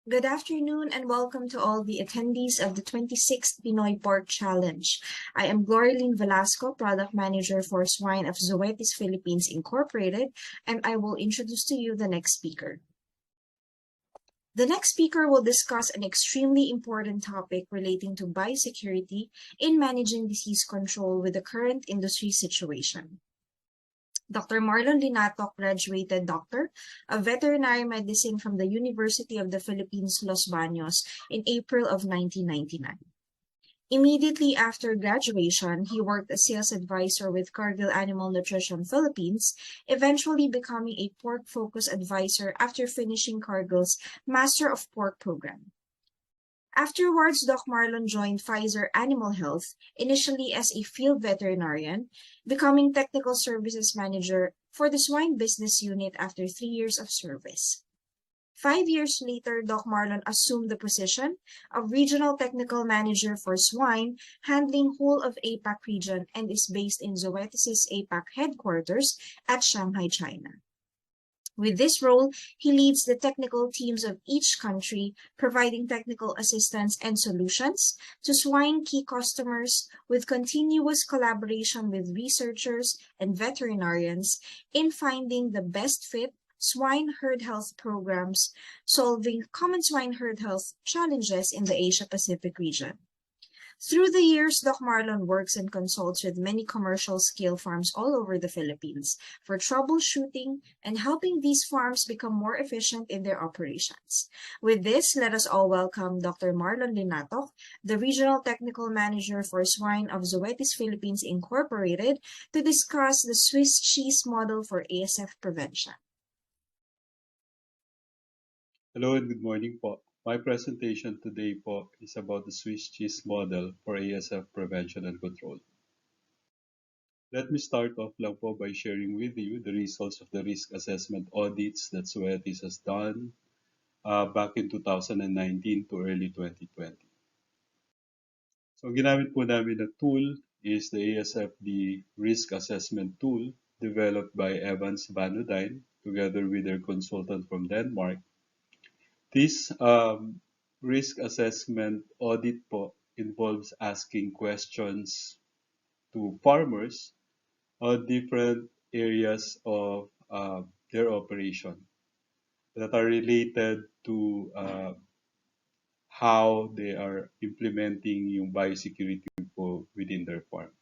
Good afternoon and welcome to all the attendees of the 26th Pinoy Pork Challenge. I am Glorilyn Velasco, Product Manager for Swine of Zoetis Philippines Incorporated, and I will introduce to you the next speaker. The next speaker will discuss an extremely important topic relating to biosecurity in managing disease control with the current industry situation. Dr. Marlon Linatoc, graduated doctor of veterinary medicine from the University of the Philippines, Los Baños in April of 1999. Immediately after graduation, he worked as sales advisor with Cargill Animal Nutrition Philippines, eventually becoming a pork-focused advisor after finishing Cargill's Master of Pork program. Afterwards, Doc Marlon joined Pfizer Animal Health, initially as a field veterinarian, becoming technical services manager for the swine business unit after 3 years of service. 5 years later, Doc Marlon assumed the position of regional technical manager for swine, handling whole of APAC region, and is based in Zoetis' APAC headquarters at Shanghai, China. With this role, he leads the technical teams of each country, providing technical assistance and solutions to swine key customers with continuous collaboration with researchers and veterinarians in finding the best fit swine herd health programs, solving common swine herd health challenges in the Asia-Pacific region. Through the years, Doc Marlon works and consults with many commercial-scale farms all over the Philippines for troubleshooting and helping these farms become more efficient in their operations. With this, let us all welcome Dr. Marlon Linatoc, the Regional Technical Manager for Swine of Zoetis Philippines Incorporated, to discuss the Swiss cheese model for ASF prevention. Hello and good morning po. My presentation today po is about the Swiss cheese model for ASF prevention and control. Let me start off lang po by sharing with you the results of the risk assessment audits that Zoetis has done back in 2019 to early 2020. So ginamit po namin na tool is the ASFD risk assessment tool developed by Evans Van Udine together with their consultant from Denmark. This risk assessment audit po involves asking questions to farmers on different areas of their operation that are related to how they are implementing yung biosecurity po within their farm.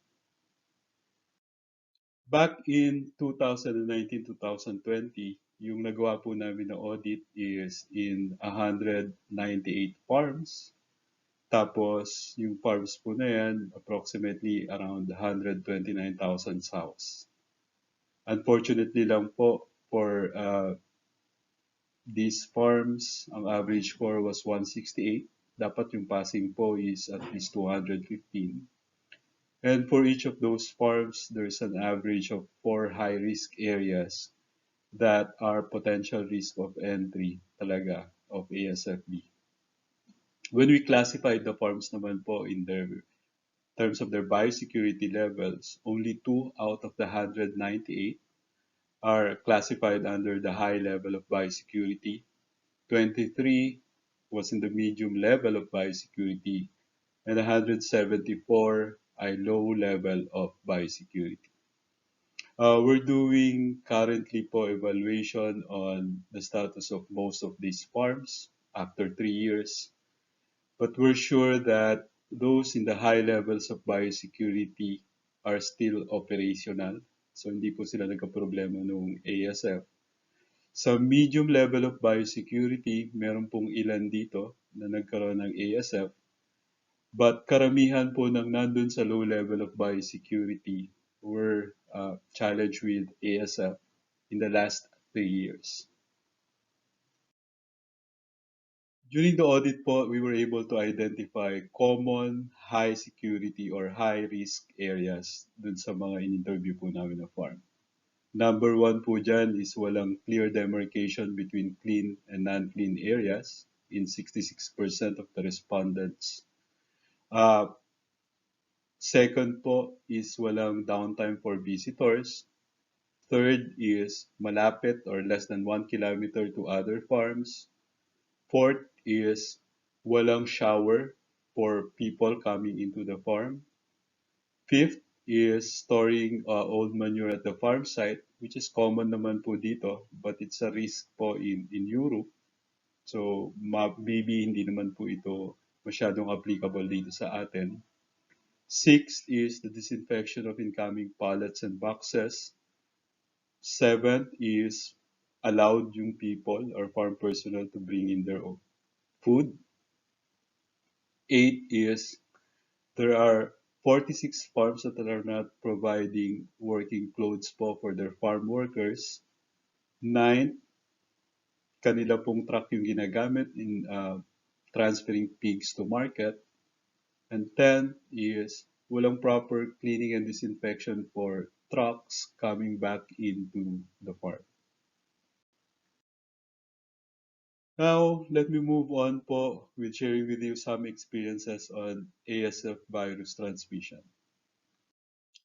Back in 2019-2020, yung nagawa po namin na audit is in 198 farms. Tapos, yung farms po na yan, approximately around 129,000 sows. Unfortunately lang po, for these farms, ang average score was 168. Dapat yung passing po is at least 215. And for each of those farms, there's an average of 4 high-risk areas that are potential risk of entry talaga of ASFB. When we classified the farms naman po in their terms of their biosecurity levels, only 2 out of the 198 are classified under the high level of biosecurity. 23 was in the medium level of biosecurity, and 174 a low level of biosecurity. We're doing currently po evaluation on the status of most of these farms after 3 years, but we're sure that those in the high levels of biosecurity are still operational. So hindi po sila nagka-problema nung ASF. Sa medium level of biosecurity, meron pong ilan dito na nagkaroon ng ASF. But karamihan po ng nandun sa low level of biosecurity were challenged with ASF in the last 3 years. During the audit po, we were able to identify common high security or high risk areas dun sa mga in-interview po namin na farm. Number 1 po dyan is walang clear demarcation between clean and non-clean areas in 66% of the respondents. Second po is walang downtime for visitors. Third is malapit or less than 1 kilometer to other farms. Fourth is walang shower for people coming into the farm. Fifth is storing old manure at the farm site, which is common naman po dito, but it's a risk po in Europe. So maybe hindi naman po ito masyadong applicable dito sa atin. Sixth is the disinfection of incoming pallets and boxes. Seventh is allowed yung people or farm personnel to bring in their own food. Eight is there are 46 farms that are not providing working clothes po for their farm workers. Nine, kanila pong truck yung ginagamit in transferring pigs to market. And 10 is walang proper cleaning and disinfection for trucks coming back into the farm. Now, let me move on po with sharing with you some experiences on ASF virus transmission.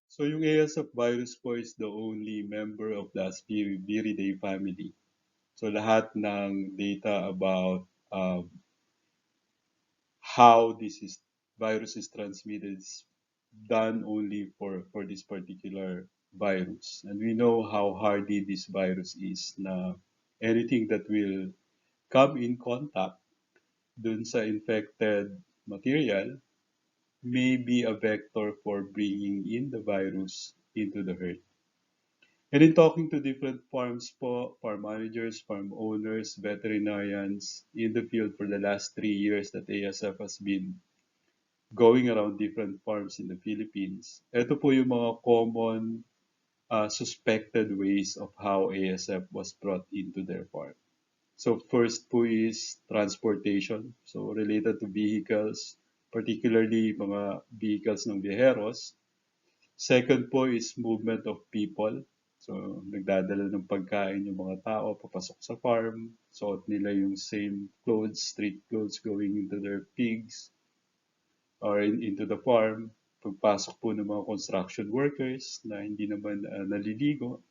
So yung ASF virus po is the only member of the Aspidoviridae family. So lahat ng data about how virus is transmitted is done only for this particular virus. And we know how hardy this virus is na anything that will come in contact dun sa infected material may be a vector for bringing in the virus into the herd. And in talking to different farms po, farm managers, farm owners, veterinarians in the field for the last 3 years that ASF has been going around different farms in the Philippines, ito po yung mga common suspected ways of how ASF was brought into their farm. So first po is transportation. So related to vehicles, particularly mga vehicles ng viajeros. Second po is movement of people. So nagdadala ng pagkain yung mga tao papasok sa farm. Suot nila yung same clothes, street clothes going into their pigs or into the farm. Pagpasok po ng mga construction workers na hindi naman naliligo.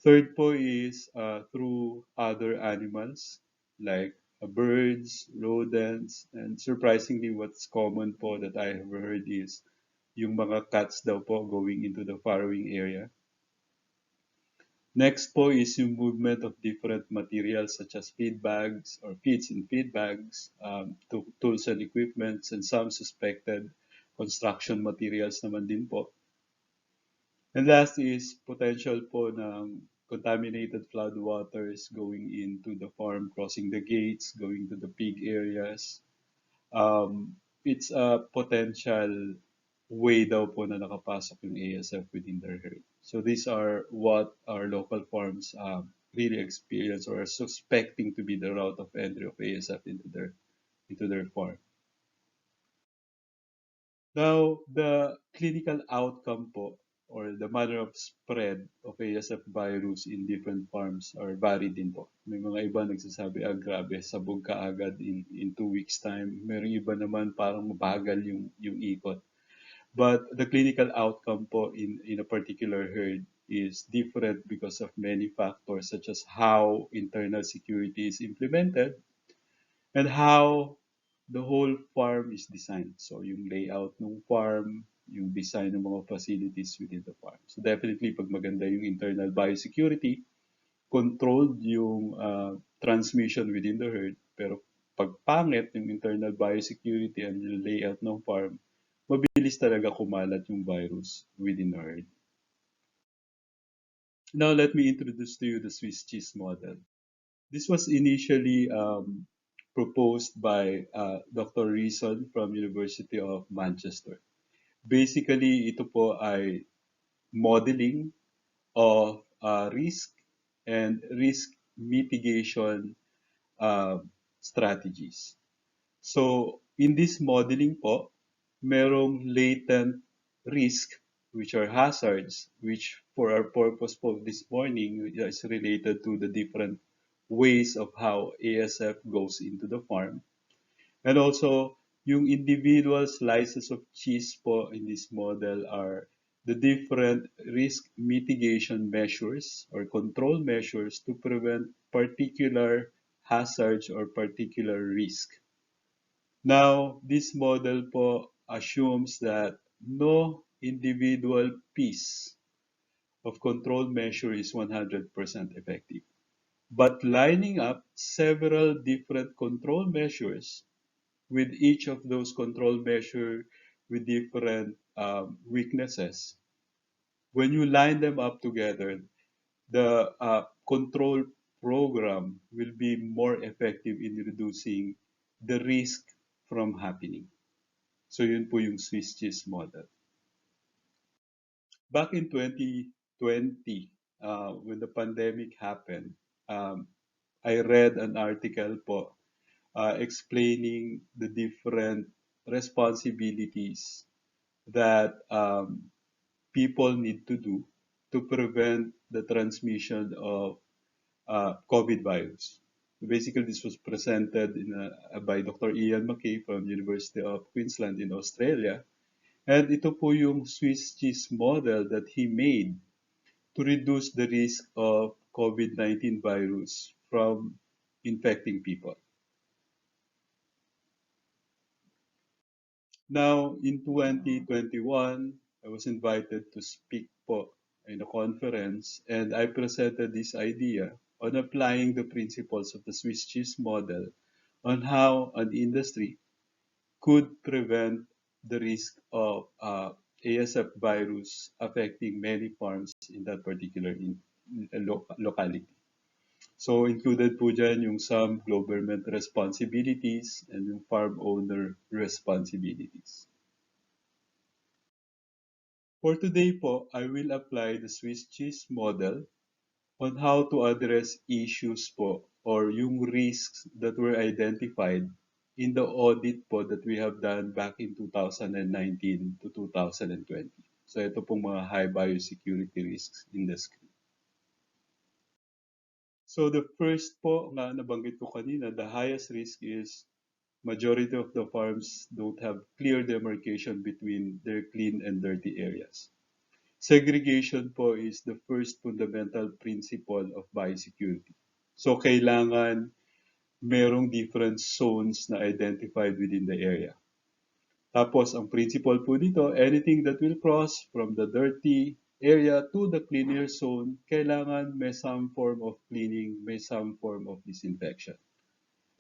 Third po is through other animals like birds, rodents, and surprisingly what's common po that I have heard is yung mga cats daw po going into the farrowing area. Next po is yung movement of different materials such as feed bags or feeds in feed bags, tools and equipments, and some suspected construction materials naman din po. And last is potential po ng contaminated floodwaters going into the farm, crossing the gates, going to the pig areas. It's a potential way daw po na nakapasok yung ASF within their herd. So these are what our local farms really experience or are suspecting to be the route of entry of ASF into their farm. Now, the clinical outcome po or the manner of spread of ASF virus in different farms are varied din po. May mga iba nagsasabi, grabe, sabog ka agad in 2 weeks time. Meron iba naman parang mabagal yung ikot. But the clinical outcome po in a particular herd is different because of many factors such as how internal security is implemented and how the whole farm is designed. So yung layout ng farm, yung design ng mga facilities within the farm. So definitely pag maganda yung internal biosecurity, controlled yung transmission within the herd, pero pag pangit yung internal biosecurity and yung layout ng farm, mabilis talaga kumalat yung virus within the herd. Now let me introduce to you the Swiss cheese model. This was initially proposed by Dr. Reason from University of Manchester. Basically, ito po ay modeling of risk and risk mitigation strategies. So, in this modeling po, merong latent risk, which are hazards, which for our purpose po this morning is related to the different ways of how ASF goes into the farm. And also, yung individual slices of cheese po in this model are the different risk mitigation measures or control measures to prevent particular hazards or particular risk. Now, this model po assumes that no individual piece of control measure is 100% effective. But lining up several different control measures with each of those control measures with different weaknesses, when you line them up together, the control program will be more effective in reducing the risk from happening. So yun po yung Swiss cheese model. Back in 2020, when the pandemic happened, um, I read an article po explaining the different responsibilities that people need to do to prevent the transmission of COVID virus. Basically, this was presented by Dr. Ian McKay from University of Queensland in Australia. And ito po yung Swiss cheese model that he made to reduce the risk of COVID-19 virus from infecting people. Now, in 2021, I was invited to speak po in a conference, and I presented this idea on applying the principles of the Swiss cheese model on how an industry could prevent the risk of ASF virus affecting many farms in that particular locality. So included po dyan yung some government responsibilities and yung farm owner responsibilities. For today po, I will apply the Swiss cheese model on how to address issues po or yung risks that were identified in the audit po that we have done back in 2019 to 2020. So ito pong mga high biosecurity risks in the screen. So the first po na nabanggit ko kanina, the highest risk is majority of the farms don't have clear demarcation between their clean and dirty areas. Segregation po is the first fundamental principle of biosecurity. So kailangan merong different zones na identified within the area. Tapos ang principle po dito, anything that will cross from the dirty area to the cleaner zone, kailangan may some form of cleaning, may some form of disinfection.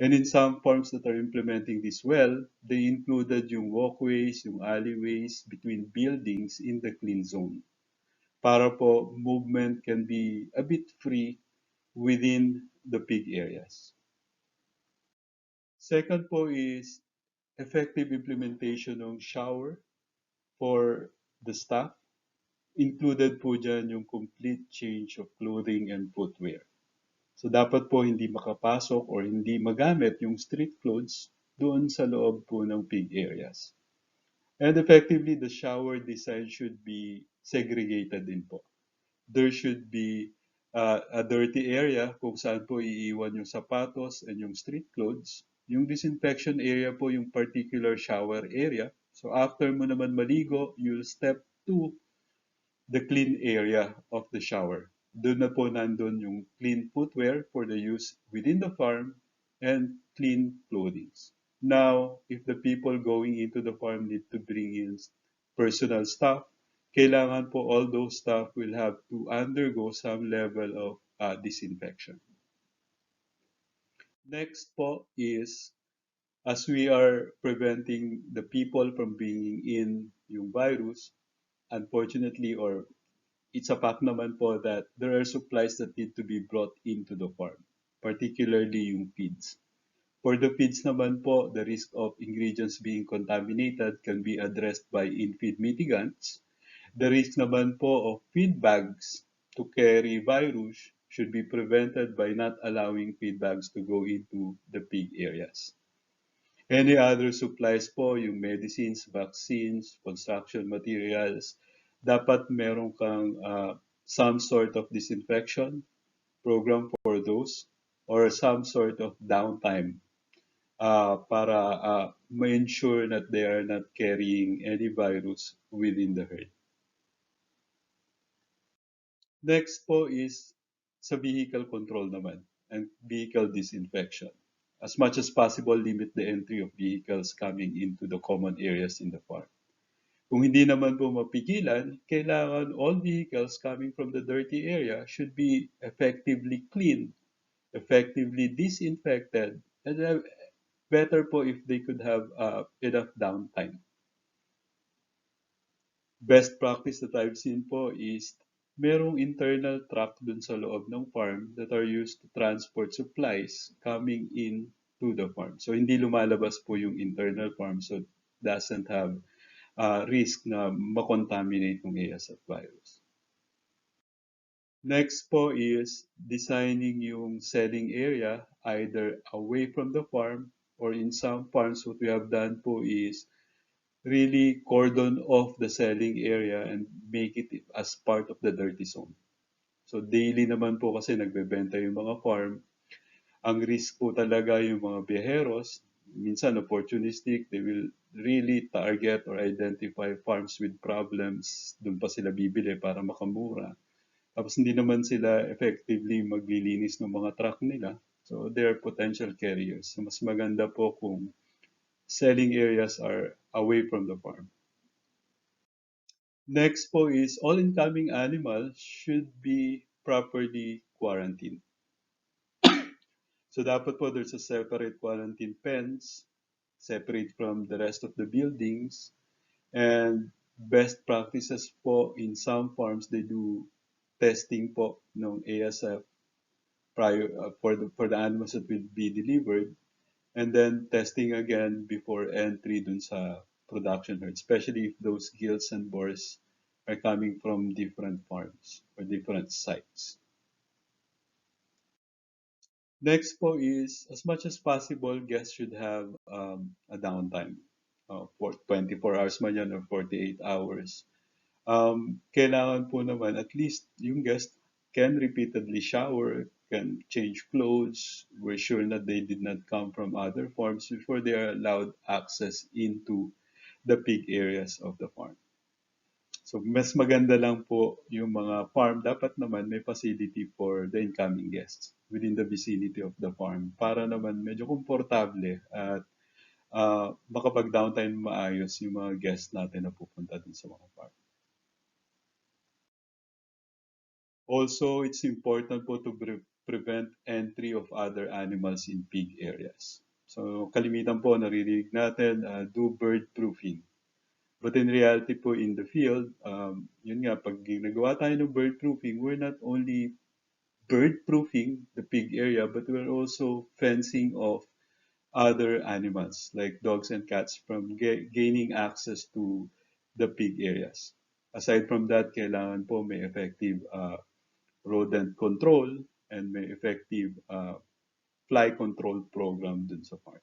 And in some farms that are implementing this well, they included yung walkways, yung alleyways between buildings in the clean zone. Para po movement can be a bit free within the pig areas. Second po is effective implementation ng shower for the staff. Included po dyan yung complete change of clothing and footwear. So dapat po hindi makapasok or hindi magamit yung street clothes doon sa loob po ng pig areas. And effectively, the shower design should be segregated din po. There should be a dirty area kung saan po iiwan yung sapatos and yung street clothes. Yung disinfection area po yung particular shower area. So after mo naman maligo, you'll step to the clean area of the shower. Doon na po nandun yung clean footwear for the use within the farm and clean clothing. Now, if the people going into the farm need to bring in personal stuff, kailangan po all those stuff will have to undergo some level of disinfection. Next po is, as we are preventing the people from bringing in yung virus, unfortunately, or it's a fact naman po that there are supplies that need to be brought into the farm, particularly yung feeds. For the feeds naman po, the risk of ingredients being contaminated can be addressed by in-feed mitigants. The risk naman po of feed bags to carry virus should be prevented by not allowing feed bags to go into the pig areas. Any other supplies po, yung medicines, vaccines, construction materials, dapat meron kang some sort of disinfection program for those or some sort of downtime para ma-ensure that they are not carrying any virus within the herd. Next po is sa vehicle control naman. and vehicle disinfection. As much as possible, limit the entry of vehicles coming into the common areas in the farm. Kung hindi naman po mapigilan, kailangan all vehicles coming from the dirty area should be effectively cleaned, effectively disinfected, and better po if they could have enough downtime. Best practice that I've seen po is merong internal truck dun sa loob ng farm that are used to transport supplies coming in to the farm. So hindi lumalabas po yung internal farm, so doesn't have risk na makontaminate ng ASF virus. Next po is designing yung selling area either away from the farm, or in some farms what we have done po is really cordon off the selling area and make it as part of the dirty zone. So daily naman po kasi nagbebenta yung mga farm. Ang risk po talaga yung mga biyaheros, minsan opportunistic, they will really target or identify farms with problems, doon pa sila bibili para makamura. Tapos hindi naman sila effectively maglilinis ng mga truck nila. So they are potential carriers. So mas maganda po kung selling areas are away from the farm. Next po is all incoming animals should be properly quarantined. So dapat po there's a separate quarantine pens, separate from the rest of the buildings, and best practices po in some farms they do testing po ng ASF prior for the animals that will be delivered, and then testing again before entry dun sa production herd, especially if those gills and boars are coming from different farms or different sites. Next po is, as much as possible, guests should have a downtime for 24 hours man yan or 48 hours. Kailangan po naman at least yung guest can repeatedly shower, can change clothes, we're sure that they did not come from other farms before they are allowed access into the pig areas of the farm. So mas maganda lang po yung mga farm, dapat naman may facility for the incoming guests within the vicinity of the farm para naman medyo komportable at makapag-downtime maayos yung mga guests natin na pupunta dun sa mga farm. Also, it's important po to prevent entry of other animals in pig areas. So kalimitan po naririnig natin, do bird proofing. But in reality po in the field, yun nga, pag nagawa tayo ng bird proofing, we're not only bird proofing the pig area, but we're also fencing off other animals like dogs and cats from gaining access to the pig areas. Aside from that, kailangan po may effective rodent control and may effective fly control program dun sa farm.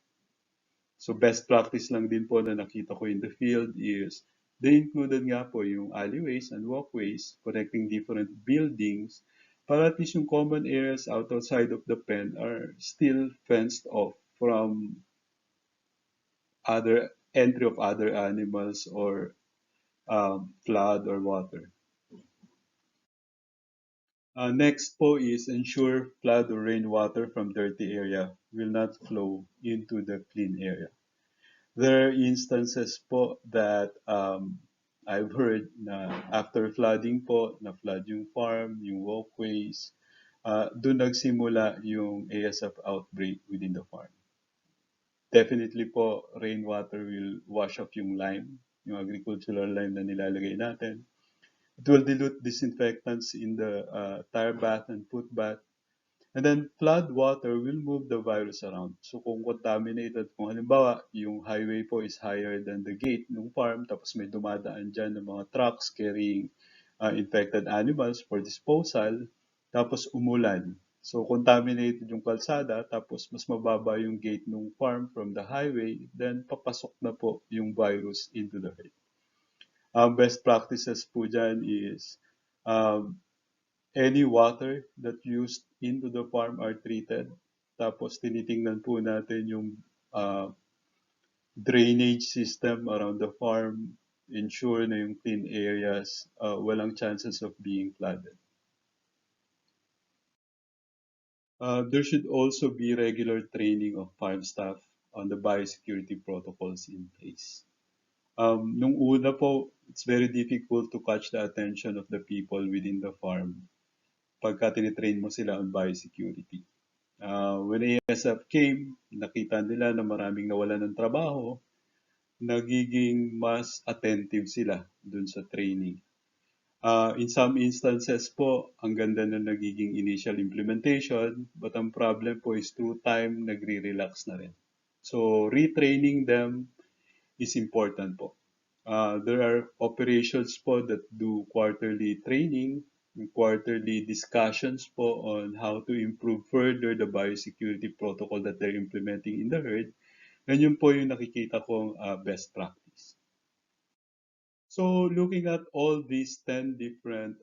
So best practice lang din po na nakita ko in the field is they included nga po yung alleyways and walkways connecting different buildings para at least yung common areas outside of the pen are still fenced off from other entry of other animals or flood or water. Next po is ensure flood or rainwater from dirty area will not flow into the clean area. There are instances po that I've heard na after flooding po, na-flood yung farm, yung walkways, doon nagsimula yung ASF outbreak within the farm. Definitely po, rainwater will wash off yung lime, yung agricultural lime na nilalagay natin. It will dilute disinfectants in the tire bath and foot bath. And then flood water will move the virus around. So kung contaminated, kung halimbawa yung highway po is higher than the gate ng farm, tapos may dumadaan dyan ng mga trucks carrying infected animals for disposal, tapos umulan. So contaminated yung kalsada, tapos mas mababa yung gate ng farm from the highway, then papasok na po yung virus into the herd. Best practices po dyan is any water that used into the farm are treated. Tapos tinitingnan po natin yung drainage system around the farm, ensure na yung clean areas, walang chances of being flooded. There should also be regular training of farm staff on the biosecurity protocols in place. Nung una po, it's very difficult to catch the attention of the people within the farm pagka tinitrain mo sila on biosecurity. When ASF came, nakita nila na maraming nawalan ng trabaho, nagiging mas attentive sila dun sa training. In some instances po, ang ganda na nagiging initial implementation, but ang problem po is through time, nagre-relax na rin. So, retraining them is important po. There are operations po that do quarterly training, quarterly discussions po on how to improve further the biosecurity protocol that they're implementing in the herd. And yun po yung nakikita kong best practice. So looking at all these 10 different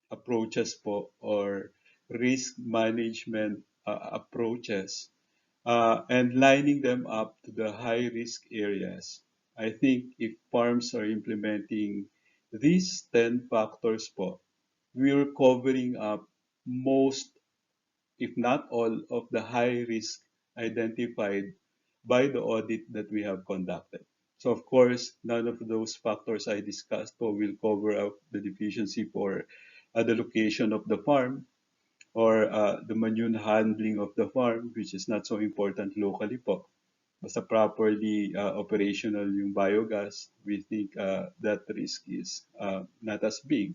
approaches po or risk management approaches and lining them up to the high risk areas, I think if farms are implementing these 10 factors po, we are covering up most, if not all, of the high risk identified by the audit that we have conducted. So of course, none of those factors I discussed po will cover up the deficiency for the location of the farm or the manure handling of the farm, which is not so important locally po. Basta properly operational yung biogas, we think that risk is not as big.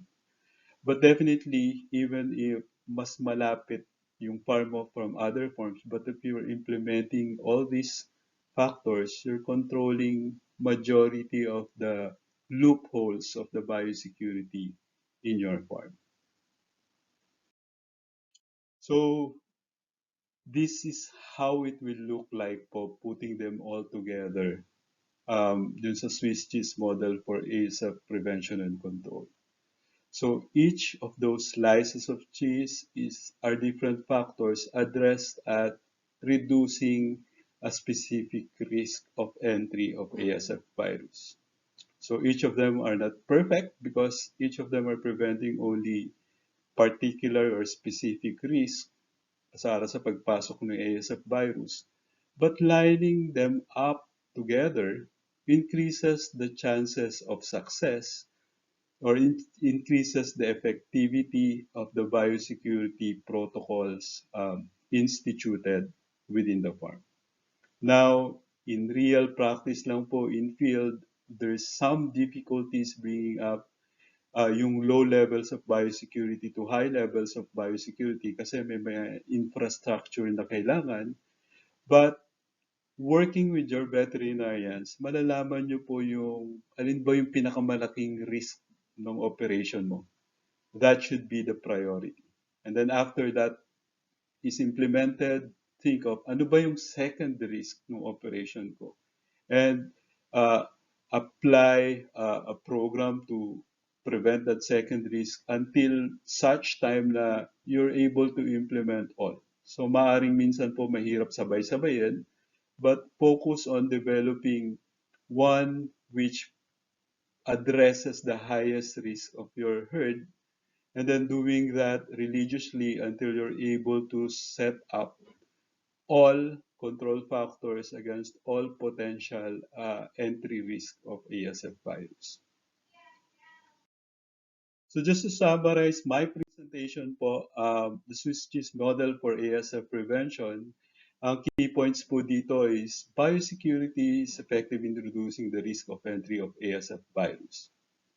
But definitely, even if mas malapit yung farm mo from other farms, but if you're implementing all these factors, you're controlling majority of the loopholes of the biosecurity in your farm. So this is how it will look like po putting them all together dun sa Swiss cheese model for ASF prevention and control. So each of those slices of cheese are different factors addressed at reducing a specific risk of entry of ASF virus. So each of them are not perfect because each of them are preventing only particular or specific risk para sa pagpasok ng ASF virus. But lining them up together increases the chances of success or increases the effectivity of the biosecurity protocols instituted within the farm. Now, in real practice lang po in field, there's some difficulties bringing up yung low levels of biosecurity to high levels of biosecurity kasi may infrastructure na kailangan. But working with your veterinarians, malalaman nyo po yung alin ba yung pinakamalaking risk ng operation mo. That should be the priority. And then after that is implemented, think of ano ba yung second risk ng operation ko. And apply a program to prevent that second risk until such time na you're able to implement all. So maaring minsan po mahirap sabay-sabayin, but focus on developing one which addresses the highest risk of your herd and then doing that religiously until you're able to set up all control factors against all potential entry risk of ASF virus. So just to summarize my presentation po, the Swiss cheese model for ASF prevention, ang key points po dito is biosecurity is effective in reducing the risk of entry of ASF virus.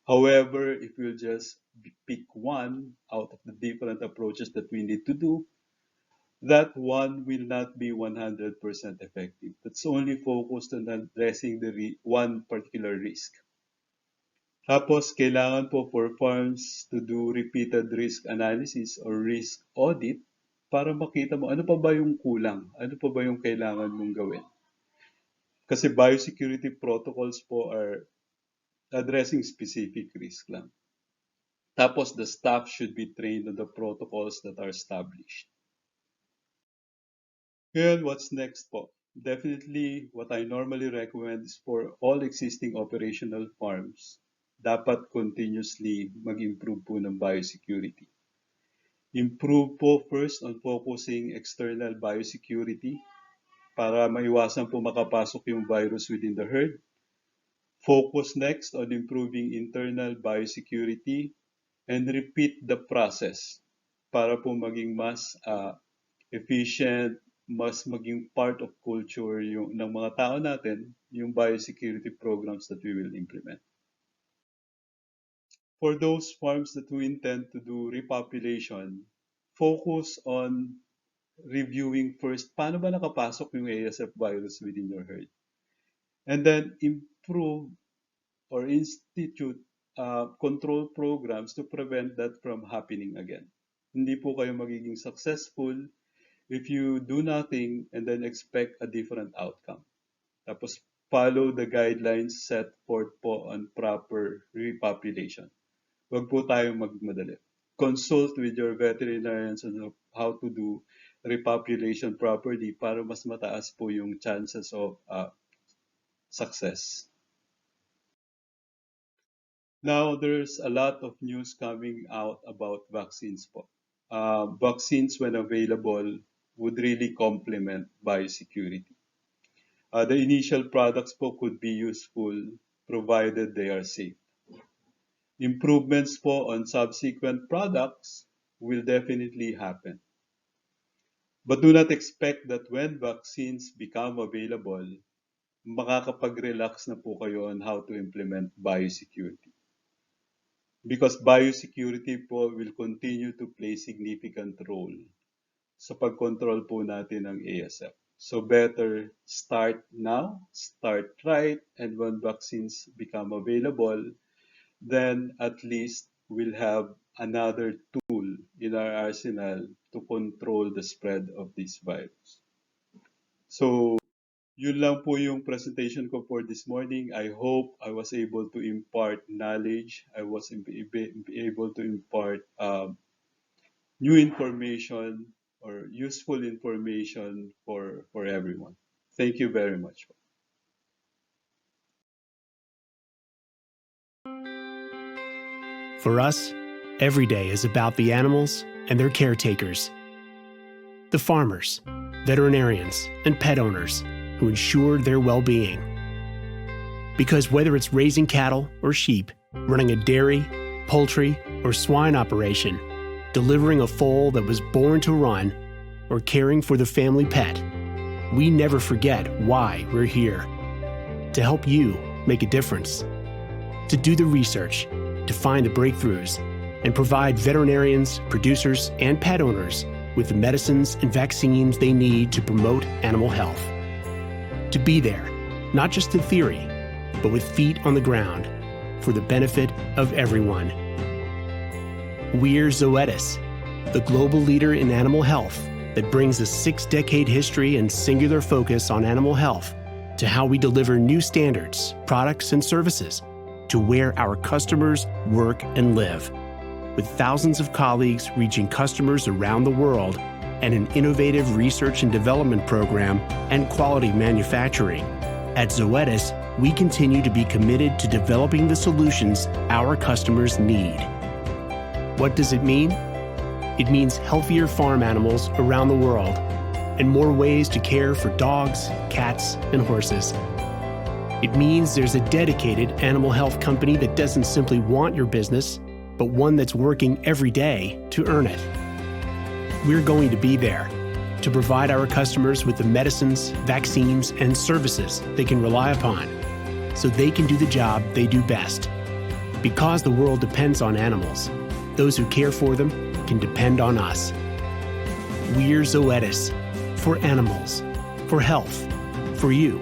However, if we'll just pick one out of the different approaches that we need to do, that one will not be 100% effective. That's only focused on addressing the one particular risk. Tapos, kailangan po for farms to do repeated risk analysis or risk audit para makita mo ano pa ba yung kulang, ano pa ba yung kailangan mong gawin. Kasi biosecurity protocols po are addressing specific risk lang. Tapos, the staff should be trained on the protocols that are established. And what's next po? Definitely, what I normally recommend is for all existing operational farms, dapat continuously mag-improve po ng biosecurity. Improve po first on focusing external biosecurity para maiwasan po makapasok yung virus within the herd. Focus next on improving internal biosecurity and repeat the process para po maging mas efficient, mas maging part of culture ng mga tao natin, yung biosecurity programs that we will implement. For those farms that we intend to do repopulation, focus on reviewing first paano ba nakapasok yung ASF virus within your herd. And then improve or institute control programs to prevent that from happening again. Hindi po kayo magiging successful if you do nothing and then expect a different outcome. Tapos follow the guidelines set forth po on proper repopulation. Huwag po tayong magmadali. Consult with your veterinarians on how to do repopulation properly para mas mataas po yung chances of success. Now, there's a lot of news coming out about vaccines po. Vaccines, when available, would really complement biosecurity. The initial products po could be useful provided they are safe. Improvements po on subsequent products will definitely happen. But do not expect that when vaccines become available, makakapag-relax na po kayo on how to implement biosecurity. Because biosecurity po will continue to play significant role sa pag-control po natin ng ASF. So better start now, start right, and when vaccines become available, then at least we'll have another tool in our arsenal to control the spread of this virus. So, yun lang po yung presentation ko for this morning. I hope I was able to impart knowledge. I was able to impart new information or useful information for everyone. Thank you very much. For us, every day is about the animals and their caretakers. The farmers, veterinarians, and pet owners who ensure their well-being. Because whether it's raising cattle or sheep, running a dairy, poultry, or swine operation, delivering a foal that was born to run, or caring for the family pet, we never forget why we're here. To help you make a difference. To do the research, to find the breakthroughs, and provide veterinarians, producers, and pet owners with the medicines and vaccines they need to promote animal health. To be there, not just in theory, but with feet on the ground, for the benefit of everyone. We're Zoetis, the global leader in animal health that brings a 6-decade history and singular focus on animal health to how we deliver new standards, products, and services to where our customers work and live. With thousands of colleagues reaching customers around the world and an innovative research and development program and quality manufacturing, at Zoetis, we continue to be committed to developing the solutions our customers need. What does it mean? It means healthier farm animals around the world and more ways to care for dogs, cats, and horses. It means there's a dedicated animal health company that doesn't simply want your business, but one that's working every day to earn it. We're going to be there to provide our customers with the medicines, vaccines, and services they can rely upon so they can do the job they do best. Because the world depends on animals, those who care for them can depend on us. We're Zoetis, for animals, for health, for you.